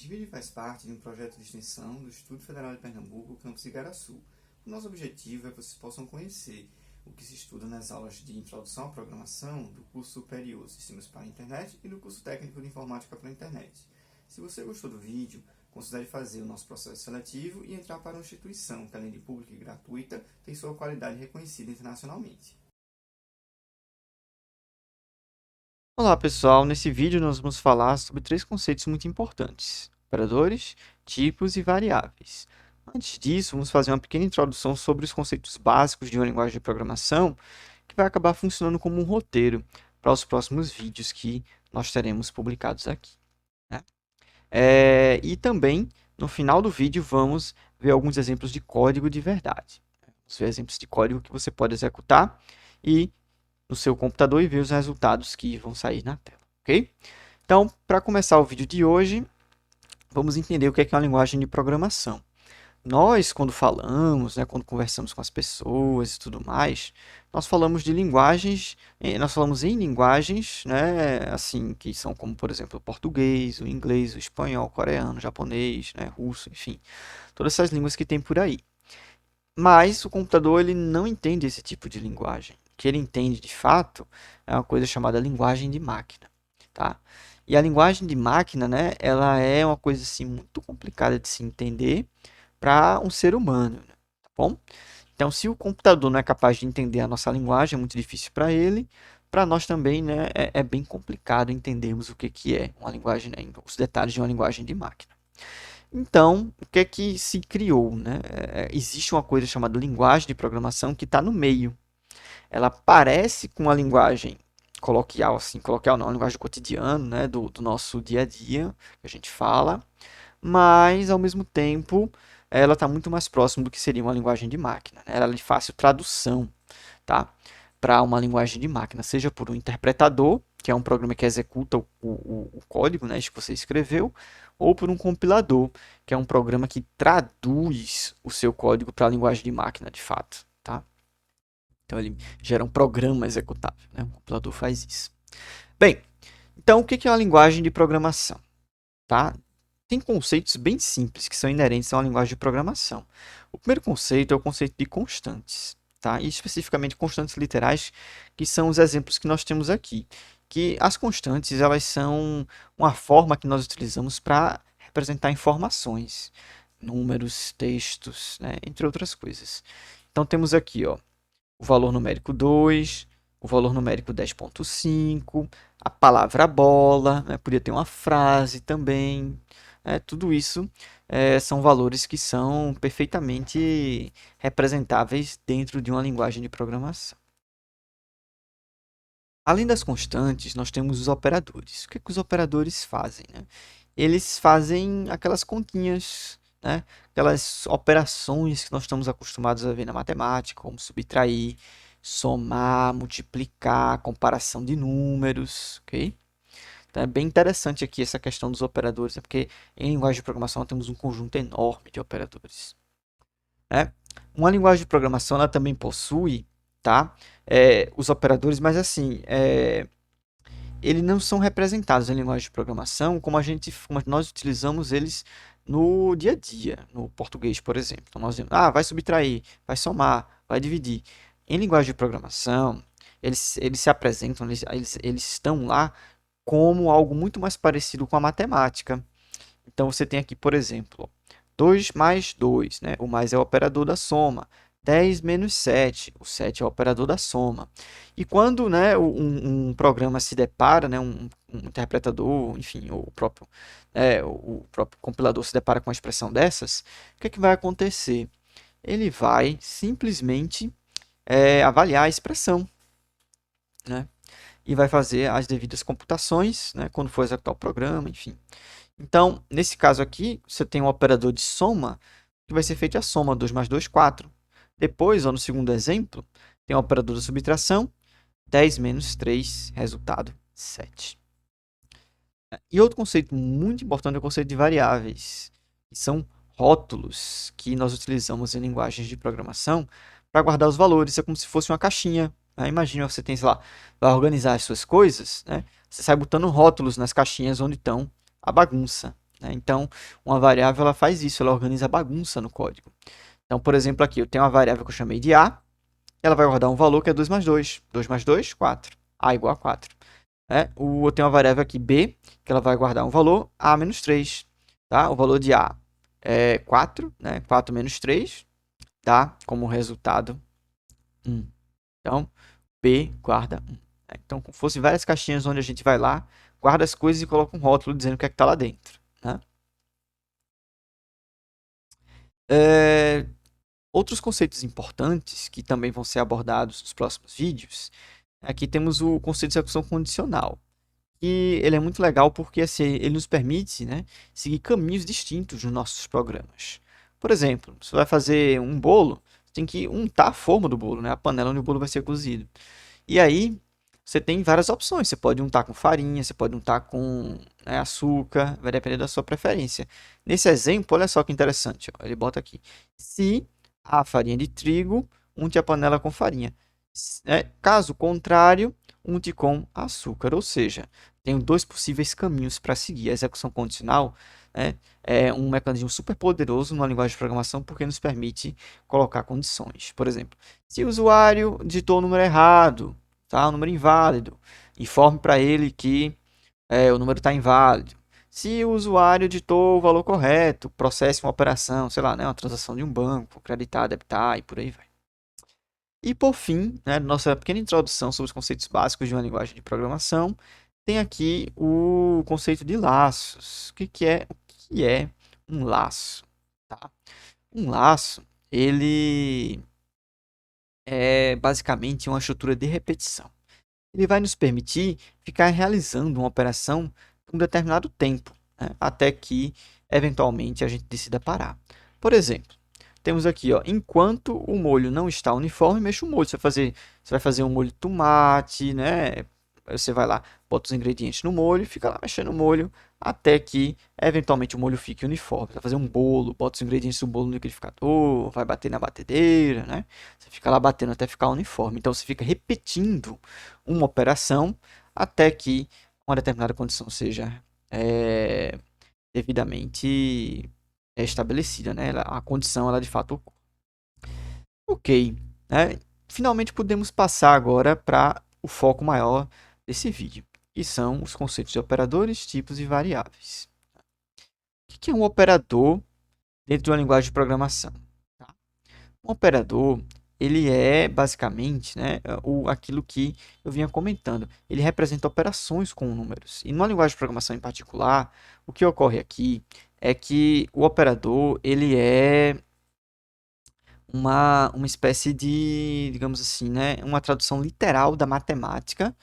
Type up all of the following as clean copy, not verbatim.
Este vídeo faz parte de um projeto de extensão do Instituto Federal de Pernambuco, campus Igaraçu. O nosso objetivo é que vocês possam conhecer o que se estuda nas aulas de Introdução à Programação do curso superior Sistemas para a Internet e do curso técnico de Informática para a Internet. Se você gostou do vídeo, considere fazer o nosso processo seletivo e entrar para uma instituição que, além de pública e gratuita, tem sua qualidade reconhecida internacionalmente. Olá pessoal, nesse vídeo nós vamos falar sobre três conceitos muito importantes: operadores, tipos e variáveis. Antes disso, vamos fazer uma pequena introdução sobre os conceitos básicos de uma linguagem de programação, que vai acabar funcionando como um roteiro para os próximos vídeos que nós teremos publicados aqui, né? E também, no final do vídeo, vamos ver alguns exemplos de código de verdade. Vamos ver exemplos de código que você pode executar no seu computador e ver os resultados que vão sair na tela, ok? Então, para começar o vídeo de hoje, vamos entender o que é uma linguagem de programação. Nós, quando falamos, quando conversamos com as pessoas e tudo mais, nós falamos de linguagens, nós falamos em linguagens, assim, que são como, por exemplo, o português, o inglês, o espanhol, o coreano, o japonês, russo, enfim, todas essas línguas que tem por aí. Mas o computador ele não entende esse tipo de linguagem. O que ele entende de fato é uma coisa chamada linguagem de máquina, tá? E a linguagem de máquina, ela é uma coisa assim muito complicada de se entender para um ser humano, tá bom? Então, se o computador não é capaz de entender a nossa linguagem, é muito difícil para ele. Para nós também, é bem complicado entendermos o que é uma linguagem, os detalhes de uma linguagem de máquina. Então, o que é que se criou, existe uma coisa chamada linguagem de programação que está no meio. Ela parece com a linguagem coloquial, assim, coloquial não, a linguagem do cotidiano, do nosso dia a dia, que a gente fala, mas, ao mesmo tempo, ela está muito mais próxima do que seria uma linguagem de máquina, Ela é de fácil tradução, tá? Para uma linguagem de máquina, seja por um interpretador, que é um programa que executa o código, isso que você escreveu, ou por um compilador, que é um programa que traduz o seu código para a linguagem de máquina, de fato, tá? Então ele gera um programa executável, O compilador faz isso. Bem, então o que é uma linguagem de programação, tá? Tem conceitos bem simples que são inerentes a uma linguagem de programação. O primeiro conceito é o conceito de constantes, tá? E especificamente constantes literais, que são os exemplos que nós temos aqui. Que as constantes, elas são uma forma que nós utilizamos para representar informações, números, textos, entre outras coisas. Então temos aqui, ó, o valor numérico 2, o valor numérico 10.5, a palavra bola, podia ter uma frase também. Tudo isso são valores que são perfeitamente representáveis dentro de uma linguagem de programação. Além das constantes, nós temos os operadores. O que os operadores fazem? Eles fazem aquelas continhas, aquelas operações que nós estamos acostumados a ver na matemática, como subtrair, somar, multiplicar, comparação de números, ok? Então é bem interessante aqui essa questão dos operadores, porque em linguagem de programação nós temos um conjunto enorme de operadores. Uma linguagem de programação ela também possui, tá, os operadores, mas assim, eles não são representados em linguagem de programação como nós utilizamos eles no dia a dia, no português, por exemplo. Então, nós dizemos, vai subtrair, vai somar, vai dividir. Em linguagem de programação, eles se apresentam, eles estão lá como algo muito mais parecido com a matemática. Então, você tem aqui, por exemplo, 2 mais 2, o mais é o operador da soma. 10 menos 7, o 7 é o operador da soma. E quando um programa se depara, um interpretador, enfim, o próprio compilador se depara com uma expressão dessas, o que vai acontecer? Ele vai simplesmente avaliar a expressão, e vai fazer as devidas computações, quando for executar o programa, enfim. Então, nesse caso aqui, você tem um operador de soma, que vai ser feita a soma, 2 mais 2, 4. Depois, no segundo exemplo, tem o operador de subtração, 10 menos 3, resultado 7. E outro conceito muito importante é o conceito de variáveis, que são rótulos que nós utilizamos em linguagens de programação para guardar os valores. É como se fosse uma caixinha. Imagina você tem, sei lá, vai organizar as suas coisas, você sai botando rótulos nas caixinhas onde estão a bagunça. né? Então, uma variável ela faz isso, ela organiza a bagunça no código. Então, por exemplo, aqui eu tenho uma variável que eu chamei de A, ela vai guardar um valor que é 2 mais 2. 2 mais 2, 4. A igual a 4. Eu tenho uma variável aqui B, que ela vai guardar um valor A menos 3. Tá? O valor de A é 4, né? 4 menos 3 dá como resultado 1. Então, B guarda 1. Então, como fosse várias caixinhas onde a gente vai lá, guarda as coisas e coloca um rótulo dizendo o que é que está lá dentro. Né? Outros conceitos importantes que também vão ser abordados nos próximos vídeos, aqui temos o conceito de execução condicional. E ele é muito legal porque assim, ele nos permite, né, seguir caminhos distintos nos nossos programas. Por exemplo, você vai fazer um bolo, você tem que untar a forma do bolo, né, a panela onde o bolo vai ser cozido. E aí, você tem várias opções. Você pode untar com farinha, você pode untar com, né, açúcar, vai depender da sua preferência. Nesse exemplo, olha só que interessante, ó, ele bota aqui. Se a farinha de trigo, unte a panela com farinha. Caso contrário, unte com açúcar. Ou seja, tenho dois possíveis caminhos para seguir. A execução condicional, né, é um mecanismo super poderoso numa linguagem de programação porque nos permite colocar condições. Por exemplo, se o usuário digitou o número errado, tá? O número inválido, informe para ele que o número está inválido. Se o usuário digitou o valor correto, processe uma operação, sei lá, né, uma transação de um banco, acreditar, debitar e por aí vai. E por fim, né, nossa pequena introdução sobre os conceitos básicos de uma linguagem de programação, tem aqui o conceito de laços. O que é um laço? Tá? Um laço, ele é basicamente uma estrutura de repetição. Ele vai nos permitir ficar realizando uma operação por um determinado tempo, né, até que, eventualmente, a gente decida parar. Por exemplo, temos aqui, ó, enquanto o molho não está uniforme, mexa o molho. Você vai fazer um molho de tomate, né? Você vai lá, bota os ingredientes no molho, fica lá mexendo o molho até que, eventualmente, o molho fique uniforme. Você vai fazer um bolo, bota os ingredientes do bolo no liquidificador, vai bater na batedeira, né? Você fica lá batendo até ficar uniforme. Então, você fica repetindo uma operação até que uma determinada condição seja é, devidamente estabelecida, né? A condição, ela de fato ocorre. Ok, né? Finalmente podemos passar agora para o foco maior desse vídeo, que são os conceitos de operadores, tipos e variáveis. O que é um operador dentro de uma linguagem de programação? Tá? Um operador, ele é basicamente, né, aquilo que eu vinha comentando. Ele representa operações com números. E numa linguagem de programação em particular, o que ocorre aqui é que o operador ele é uma espécie de, digamos assim, né, uma tradução literal da matemática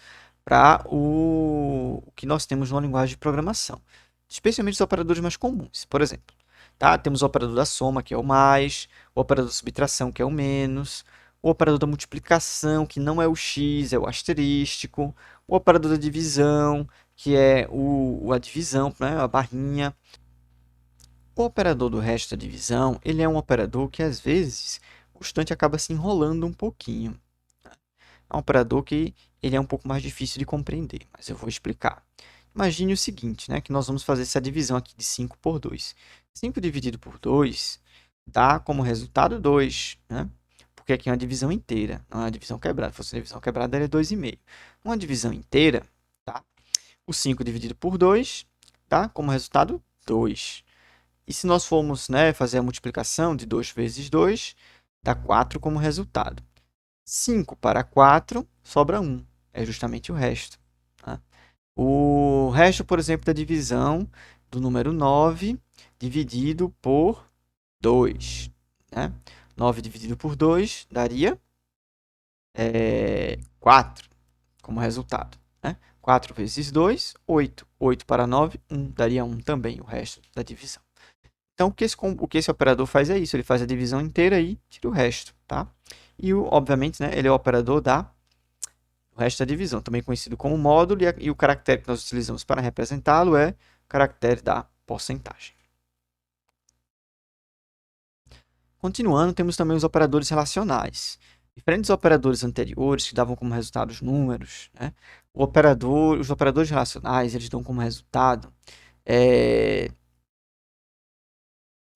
para o que nós temos numa linguagem de programação, especialmente os operadores mais comuns. Por exemplo, tá? Temos o operador da soma, que é o mais, o operador da subtração, que é o menos, o operador da multiplicação, que não é o x, é o asterístico, o operador da divisão, que é a divisão, né, a barrinha. O operador do resto da divisão, ele é um operador que às vezes o constante acaba se enrolando um pouquinho. É um operador que ele é um pouco mais difícil de compreender, mas eu vou explicar. Imagine o seguinte, né, que nós vamos fazer essa divisão aqui de 5 por 2. 5 dividido por 2 dá como resultado 2, né? Porque aqui é uma divisão inteira, não é uma divisão quebrada. Se fosse uma divisão quebrada, daria 2,5. Uma divisão inteira, tá? O 5 dividido por 2 dá como resultado 2. E se nós formos, né, fazer a multiplicação de 2 vezes 2, dá 4 como resultado. 5 para 4, sobra 1. É justamente o resto. Tá? O resto, por exemplo, da divisão do número 9 dividido por 2. Né? 9 dividido por 2 daria 4 como resultado. Né? 4 vezes 2, 8. 8 para 9, 1. Daria 1 também, o resto da divisão. Então, o que esse operador faz é isso. Ele faz a divisão inteira e tira o resto. Tá? E, obviamente, né, ele é o operador do resto da divisão, também conhecido como módulo, e o caractere que nós utilizamos para representá-lo é o caractere da porcentagem. Continuando, temos também os operadores relacionais. Diferentes dos operadores anteriores, que davam como resultado os números, né? Os operadores relacionais, eles dão como resultado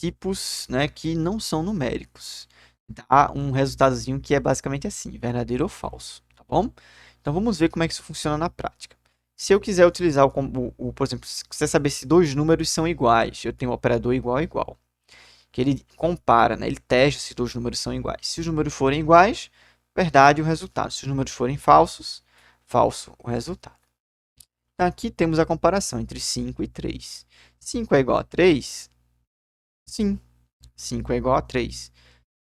tipos, né, que não são numéricos. Dá um resultadozinho que é basicamente assim, verdadeiro ou falso, tá bom? Então vamos ver como é que isso funciona na prática. Se eu quiser utilizar, por exemplo, se quiser saber se dois números são iguais, eu tenho o operador igual a igual, que ele compara, né, ele testa se dois números são iguais. Se os números forem iguais, verdade o resultado. Se os números forem falsos, falso o resultado. Então, aqui temos a comparação entre 5 e 3. 5 é igual a 3? Sim, 5 é igual a 3.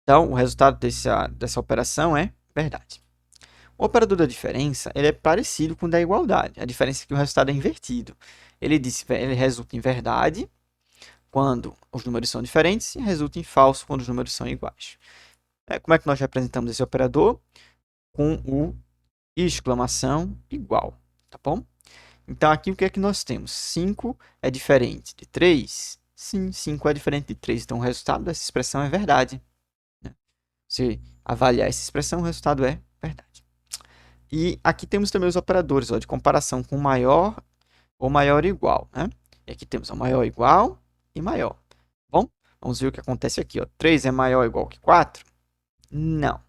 Então, o resultado dessa operação é verdade. O operador da diferença ele é parecido com o da igualdade. A diferença é que o resultado é invertido. Ele resulta em verdade quando os números são diferentes e resulta em falso quando os números são iguais. Como é que nós representamos esse operador? Com o exclamação igual, tá bom? Então, aqui o que é que nós temos? 5 é diferente de 3? Sim, 5 é diferente de 3. Então, o resultado dessa expressão é verdade. Se avaliar essa expressão, o resultado é verdade. E aqui temos também os operadores de comparação com maior ou maior ou igual. Né? E aqui temos o maior igual e maior. Bom, vamos ver o que acontece aqui. 3 é maior ou igual que 4? Não.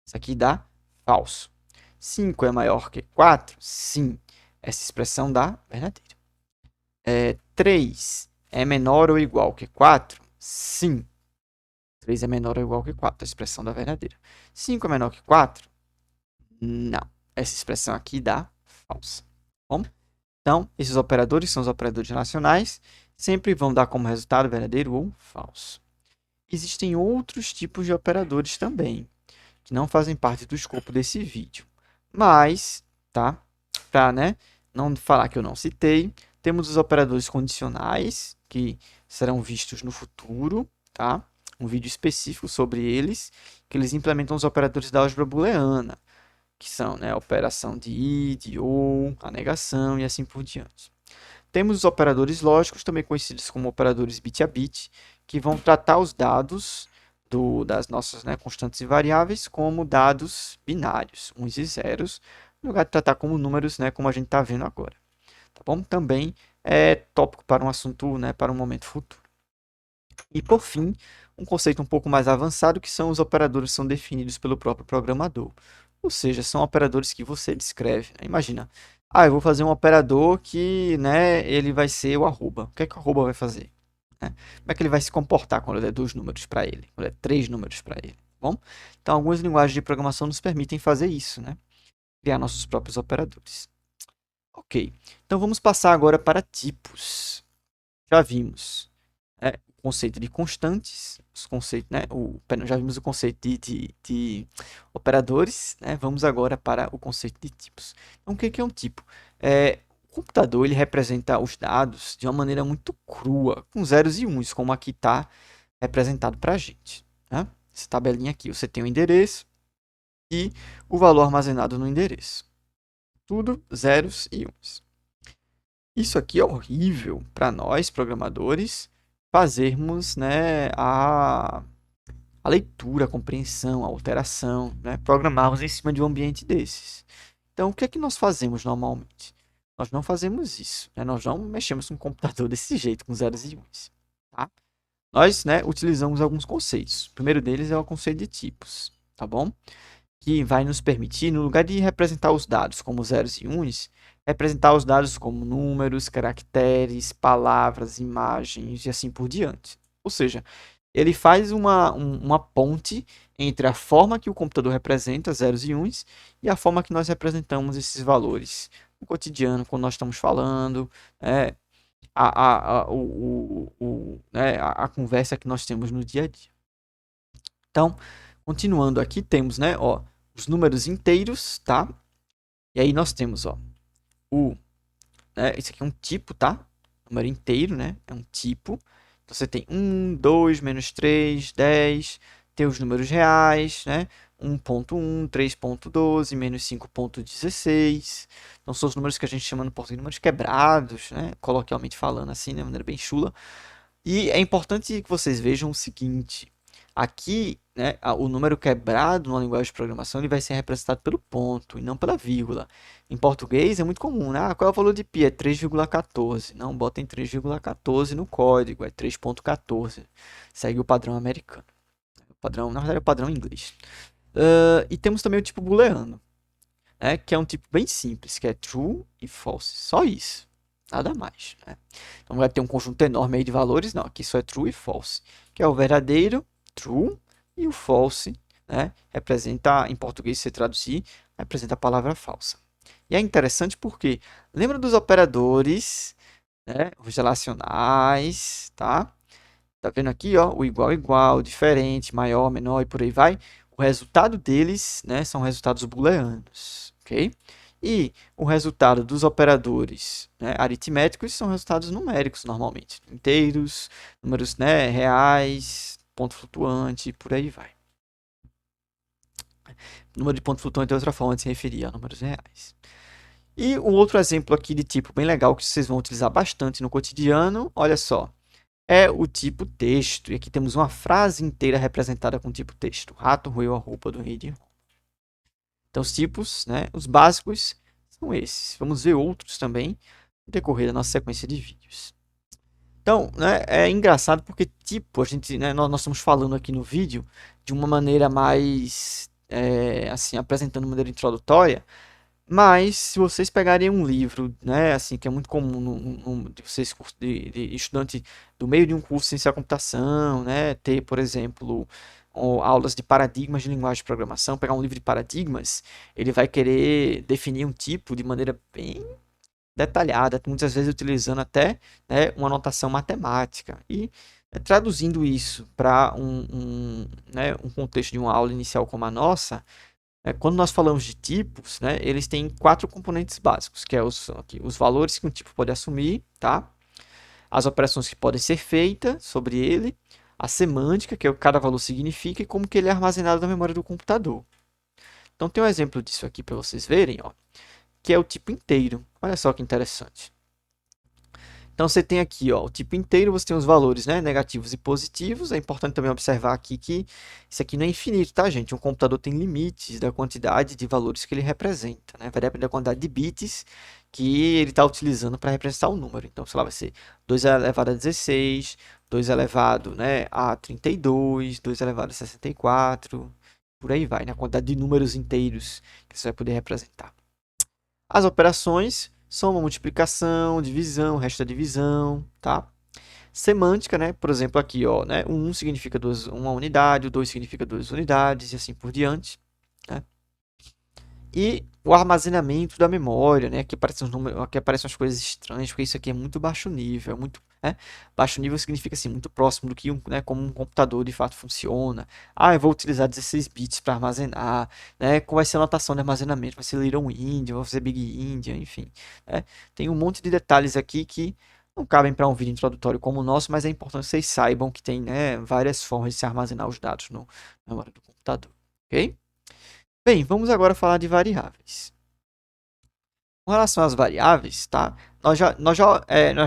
Isso aqui dá falso. 5 é maior que 4? Sim. Essa expressão dá verdadeiro. 3 é menor ou igual que 4? Sim. 3 é menor ou igual que 4. A expressão dá verdadeira. 5 é menor que 4? Não. Essa expressão aqui dá falsa. Bom, então, esses operadores são os operadores racionais. Sempre vão dar como resultado verdadeiro ou falso. Existem outros tipos de operadores também, que não fazem parte do escopo desse vídeo. Mas, tá? Para, né, não falar que eu não citei, temos os operadores condicionais, que serão vistos no futuro, tá? Um vídeo específico sobre eles, que eles implementam os operadores da álgebra booleana, que são, né, a operação de e, de ou, a negação e assim por diante. Temos os operadores lógicos, também conhecidos como operadores bit a bit, que vão tratar os dados das nossas, né, constantes e variáveis como dados binários, uns e zeros, no lugar de tratar como números, né, como a gente está vendo agora. Tá bom? Também é tópico para um assunto, né, para um momento futuro. E, por fim, um conceito um pouco mais avançado, que são os operadores que são definidos pelo próprio programador. Ou seja, são operadores que você descreve. Né? Imagina, eu vou fazer um operador que, né, ele vai ser o arroba. O que é que o arroba vai fazer? Né? Como é que ele vai se comportar quando eu der 2 números para ele? Quando eu der 3 números para ele? Bom, então, algumas linguagens de programação nos permitem fazer isso, né? Criar nossos próprios operadores. Ok, então vamos passar agora para tipos. Já vimos o conceito de constantes, né? Já vimos o conceito de operadores, né? Vamos agora para o conceito de tipos. Então, o que é um tipo? O computador ele representa os dados de uma maneira muito crua, com zeros e uns, como aqui está representado para a gente. Né? Essa tabelinha aqui, você tem o endereço e o valor armazenado no endereço. Tudo zeros e uns. Isso aqui é horrível para nós, programadores, fazermos, né, a leitura, a compreensão, a alteração, né, programarmos em cima de um ambiente desses. Então, o que é que nós fazemos normalmente? Nós não fazemos isso, né? Nós não mexemos com um computador desse jeito, com zeros e uns. Tá? Nós, né, utilizamos alguns conceitos. O primeiro deles é o conceito de tipos, tá bom? Que vai nos permitir, no lugar de representar os dados como zeros e uns, representar os dados como números, caracteres, palavras, imagens e assim por diante. Ou seja, ele faz uma ponte entre a forma que o computador representa zeros e uns e a forma que nós representamos esses valores no cotidiano, quando nós estamos falando, né, a conversa que nós temos no dia a dia. Então, continuando aqui, temos, né, os números inteiros, tá? E aí nós temos, isso aqui é um tipo, tá? Número inteiro, né? É um tipo. Então, você tem 1, 2, menos 3, 10. Tem os números reais, né? 1.1, 3.12, menos 5.16. Então, são os números que a gente chama no português de números quebrados, né? Coloquialmente falando assim, de maneira bem chula. E é importante que vocês vejam o seguinte. Aqui, né, o número quebrado numa linguagem de programação ele vai ser representado pelo ponto e não pela vírgula. Em português é muito comum, né? Qual é o valor de π? É 3,14. Não, botem 3,14 no código, é 3,14. Segue o padrão americano. O padrão, na verdade, é o padrão inglês. E temos também o tipo booleano, né, que é um tipo bem simples, que é true e false. Só isso. Nada mais. Né? Então vai ter um conjunto enorme aí de valores. Não, aqui só é true e false. Que é o verdadeiro, true, e o false, né, representa, em português, se você traduzir, representa a palavra falsa. E é interessante porque, lembra dos operadores, né, os relacionais, tá? Tá vendo aqui, ó, o igual, igual, diferente, maior, menor e por aí vai. O resultado deles, né, são resultados booleanos, ok? E o resultado dos operadores, né, aritméticos são resultados numéricos normalmente, inteiros, números, né, reais, ponto flutuante, por aí vai. Número de ponto flutuante é outra forma de se referir a números reais. E um outro exemplo aqui de tipo bem legal que vocês vão utilizar bastante no cotidiano, olha só, é o tipo texto. E aqui temos uma frase inteira representada com o tipo texto. O rato roeu a roupa do rei de Roma. Então, os tipos, né, os básicos, são esses. Vamos ver outros também no decorrer da nossa sequência de vídeos. Então, né, é engraçado porque tipo, a gente, né, nós estamos falando aqui no vídeo de uma maneira mais, assim, apresentando de maneira introdutória, mas se vocês pegarem um livro, né, assim, que é muito comum de vocês de estudante do meio de um curso de ciência da computação, né, ter, por exemplo, aulas de paradigmas de linguagem de programação, pegar um livro de paradigmas, ele vai querer definir um tipo de maneira bem detalhada, muitas vezes utilizando até, né, uma notação matemática e traduzindo isso para né, um contexto de uma aula inicial como a nossa. Quando nós falamos de tipos, né, eles têm quatro componentes básicos, que é os valores que um tipo pode assumir, tá? As operações que podem ser feitas sobre ele, a semântica, que é o que cada valor significa, e como que ele é armazenado na memória do computador. Então tem um exemplo disso aqui para vocês verem, ó, que é o tipo inteiro. Olha só que interessante. Então você tem aqui, ó, o tipo inteiro, você tem os valores, né, negativos e positivos. É importante também observar aqui que isso aqui não é infinito, tá, gente? Um computador tem limites da quantidade de valores que ele representa, né? Vai depender da quantidade de bits que ele está utilizando para representar o número. Então, sei lá, vai ser 2 elevado a 16, 2 elevado, né, a 32, 2 elevado a 64, por aí vai, né? A quantidade de números inteiros que você vai poder representar. As operações soma, multiplicação, divisão, resto da divisão, tá? Semântica, né? Por exemplo, aqui, ó, né? O 1 significa uma unidade, o 2 significa 2 unidades e assim por diante, né? E o armazenamento da memória, né? Aqui aparecem, aqui aparecem umas coisas estranhas, porque isso aqui é muito baixo nível, é muito, né? Baixo nível significa assim, muito próximo do que né, como um computador de fato funciona. Ah, eu vou utilizar 16 bits para armazenar, né? Qual vai ser a notação de armazenamento? Vai ser Little Endian, vai ser Big Endian, enfim. Né? Tem um monte de detalhes aqui que não cabem para um vídeo introdutório como o nosso, mas é importante que vocês saibam que tem, né, várias formas de se armazenar os dados na memória do computador, ok? Bem, vamos agora falar de variáveis. Com relação às variáveis, tá? Nós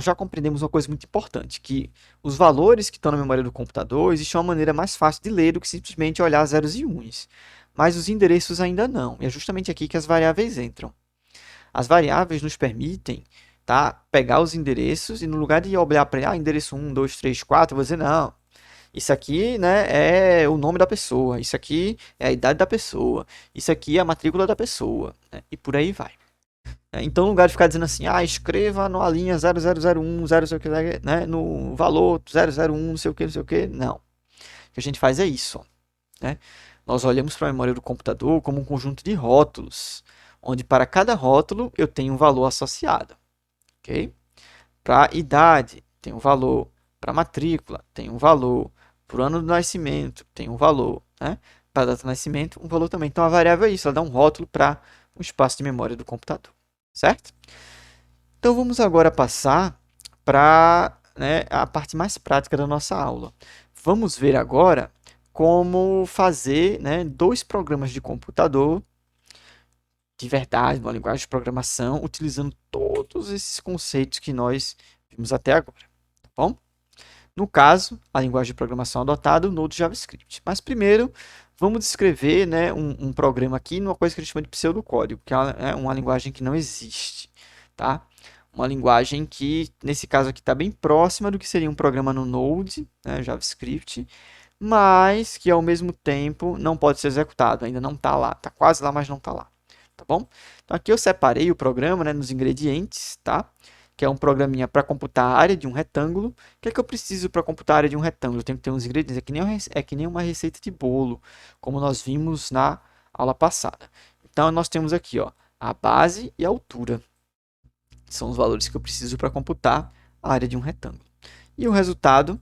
já compreendemos uma coisa muito importante, que os valores que estão na memória do computador, existe uma maneira mais fácil de ler do que simplesmente olhar zeros e uns. Mas os endereços ainda não. E é justamente aqui que as variáveis entram. As variáveis nos permitem, tá, pegar os endereços e no lugar de olhar para endereço 1, 2, 3, 4, eu vou dizer, não, isso aqui, né, é o nome da pessoa, isso aqui é a idade da pessoa, isso aqui é a matrícula da pessoa, né, e por aí vai. Então, no lugar de ficar dizendo assim, escreva na linha 0001, 0, sei o que, né, no valor 001, não sei o que, não sei o que, não. O que a gente faz é isso, ó, né? Nós olhamos para a memória do computador como um conjunto de rótulos, onde para cada rótulo eu tenho um valor associado, ok? Para idade, tem um valor. Para matrícula, tem um valor. Para o ano do nascimento, tem um valor. Né? Para a data de nascimento, um valor também. Então, a variável é isso, ela dá um rótulo para o espaço de memória do computador. Certo? Então, vamos agora passar para, né, a parte mais prática da nossa aula. Vamos ver agora como fazer, né, dois programas de computador de verdade, uma linguagem de programação, utilizando todos esses conceitos que nós vimos até agora. Tá bom? No caso, a linguagem de programação adotada, o Node JavaScript. Mas primeiro, vamos descrever, né, um programa aqui numa coisa que a gente chama de pseudocódigo, que é uma linguagem que não existe, tá? Uma linguagem que, nesse caso aqui, está bem próxima do que seria um programa no Node, né, JavaScript, mas que, ao mesmo tempo, não pode ser executado. Ainda não está lá. Está quase lá, mas não está lá. Tá bom? Então, aqui eu separei o programa, né, nos ingredientes, tá? Que é um programinha para computar a área de um retângulo. O que é que eu preciso para computar a área de um retângulo? Eu tenho que ter uns ingredientes. É que nem uma receita de bolo, como nós vimos na aula passada. Então, nós temos aqui, ó, a base e a altura. São os valores que eu preciso para computar a área de um retângulo. E o resultado,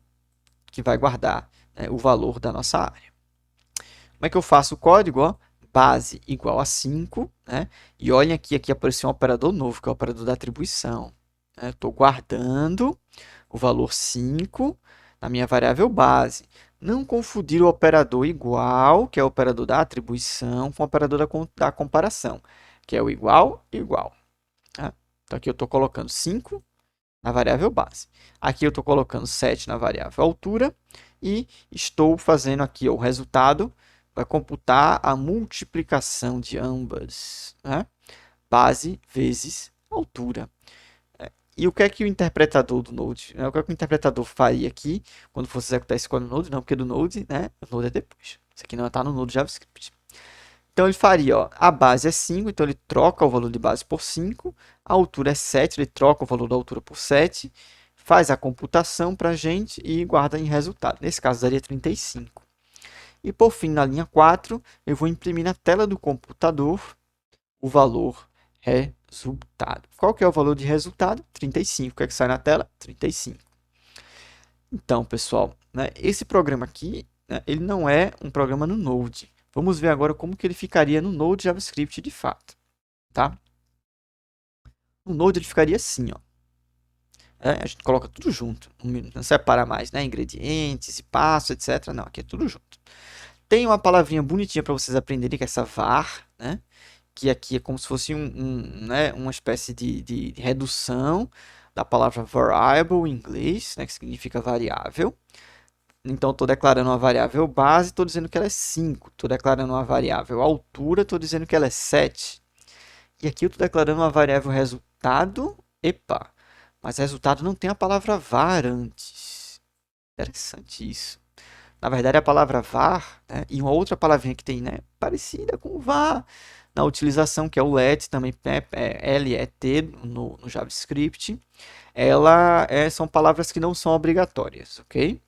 que vai guardar, né, o valor da nossa área. Como é que eu faço o código? Ó? Base igual a 5, né? E olhem aqui apareceu um operador novo, que é o operador da atribuição. Estou guardando o valor 5 na minha variável base. Não confundir o operador igual, que é o operador da atribuição, com o operador da comparação, que é o igual e igual. Tá? Então, aqui eu estou colocando 5 na variável base. Aqui eu estou colocando 7 na variável altura e estou fazendo aqui ó, o resultado, vai computar a multiplicação de ambas, né? Base vezes altura. E o que é que o interpretador do Node, né? O que é que o interpretador faria aqui quando fosse executar esse código no Node? Não, porque do Node, né? O Node é depois. Isso aqui não está no Node JavaScript. Então, ele faria, ó, a base é 5, então ele troca o valor de base por 5. A altura é 7, ele troca o valor da altura por 7. Faz a computação para a gente e guarda em resultado. Nesse caso, daria 35. E, por fim, na linha 4, eu vou imprimir na tela do computador o valor resultado. Qual que é o valor de resultado? 35. O que é que sai na tela? 35. Então, pessoal, né, esse programa aqui, né, ele não é um programa no Node. Vamos ver agora como que ele ficaria no Node JavaScript de fato. Tá? No Node ele ficaria assim, ó. A gente coloca tudo junto, não separa mais, né? Ingredientes e passos, etc. Não, aqui é tudo junto. Tem uma palavrinha bonitinha para vocês aprenderem, que é essa var, né? Que aqui é como se fosse né? Uma espécie de redução da palavra variable em inglês, né? Que significa variável. Então, estou declarando uma variável base, estou dizendo que ela é 5. Estou declarando uma variável altura, estou dizendo que ela é 7. E aqui eu estou declarando uma variável resultado. Epa! Mas resultado não tem a palavra var antes. Interessante isso. Na verdade, a palavra var, né, e uma outra palavrinha que tem, né, parecida com var na utilização, que é o let, também é let no JavaScript, são palavras que não são obrigatórias, ok?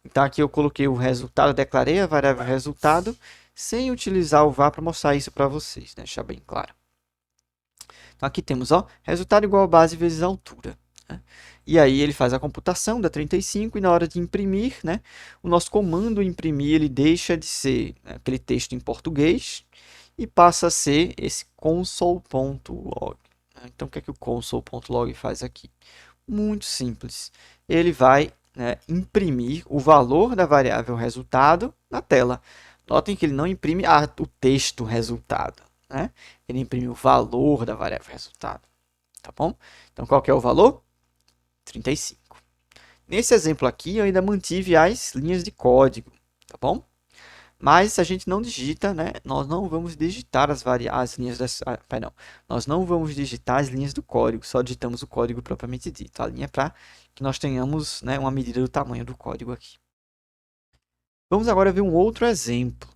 Então, aqui eu coloquei o resultado, declarei a variável resultado, sem utilizar o var para mostrar isso para vocês, né, deixar bem claro. Então, aqui temos, ó, resultado igual a base vezes a altura. Né? E aí ele faz a computação, dá 35, e na hora de imprimir, né, o nosso comando imprimir, ele deixa de ser, né, aquele texto em português e passa a ser esse console.log. Então, o que é que o console.log faz aqui? Muito simples. Ele vai, né, imprimir o valor da variável resultado na tela. Notem que ele não imprime o texto resultado. Né? Ele imprime o valor da variável resultado. Tá bom? Então, qual que é o valor? 35. Nesse exemplo aqui, eu ainda mantive as linhas de código. Tá bom? Mas se a gente não digita, né, nós não vamos digitar as linhas perdão, nós não vamos digitar as linhas do código, só digitamos o código propriamente dito. A linha é para que nós tenhamos, né, uma medida do tamanho do código aqui. Vamos agora ver um outro exemplo.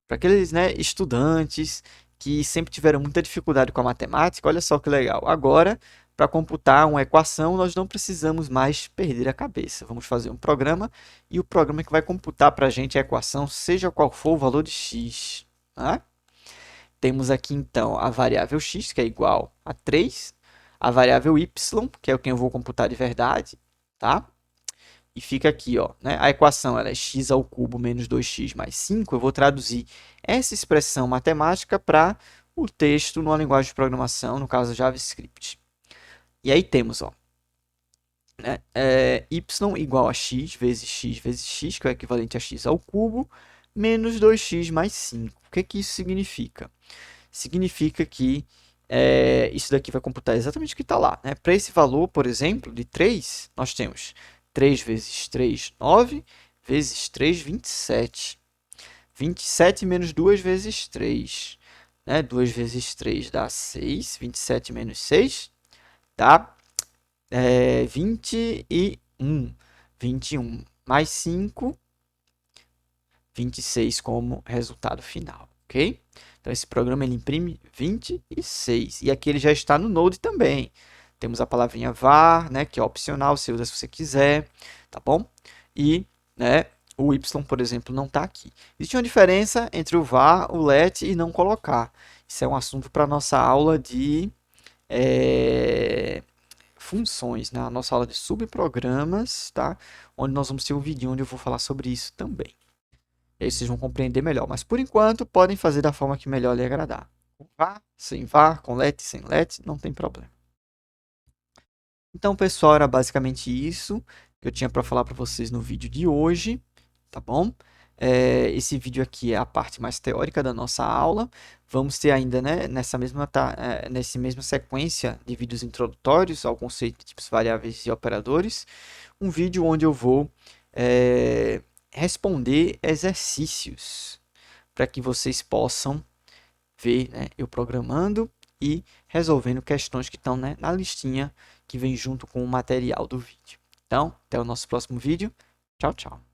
Para aqueles, né, estudantes que sempre tiveram muita dificuldade com a matemática, olha só que legal. Agora, para computar uma equação, nós não precisamos mais perder a cabeça. Vamos fazer um programa e o programa que vai computar para a gente a equação, seja qual for o valor de x. Tá? Temos aqui, então, a variável x, que é igual a 3, a variável y, que é o que eu vou computar de verdade, tá? E fica aqui, ó, né? A equação ela é x ao cubo menos 2x mais 5. Eu vou traduzir essa expressão matemática para o texto numa linguagem de programação, no caso JavaScript. E aí temos, ó, né? Y igual a x vezes x, que é o equivalente a x ao cubo, menos 2x mais 5. O que isso significa? Significa que isso daqui vai computar exatamente o que está lá. Né? Para esse valor, por exemplo, de 3, nós temos 3 vezes 3, 9, vezes 3, 27. 27 menos 2 vezes 3. 2 vezes 3 dá 6. 27 menos 6 dá 21. 21 mais 5, 26 como resultado final, ok? Então, esse programa ele imprime 26. E aqui ele já está no Node também. Temos a palavrinha var, que é opcional, você usa se você quiser, tá bom? E o y, por exemplo, não está aqui. Existe uma diferença entre o var, o let e não colocar. Isso é um assunto para a nossa aula de funções, a nossa aula de subprogramas, tá? Onde nós vamos ter um vídeo onde eu vou falar sobre isso também. E aí vocês vão compreender melhor. Mas, por enquanto, podem fazer da forma que melhor lhe agradar. Com var, sem var, com let, sem let, não tem problema. Então, pessoal, era basicamente isso que eu tinha para falar para vocês no vídeo de hoje, tá bom? Esse vídeo aqui é a parte mais teórica da nossa aula. Vamos ter ainda, nessa mesma sequência de vídeos introdutórios ao conceito de tipos variáveis e operadores, um vídeo onde eu vou responder exercícios para que vocês possam ver eu programando e resolvendo questões que estão na listinha que vem junto com o material do vídeo. Então, até o nosso próximo vídeo. Tchau, tchau.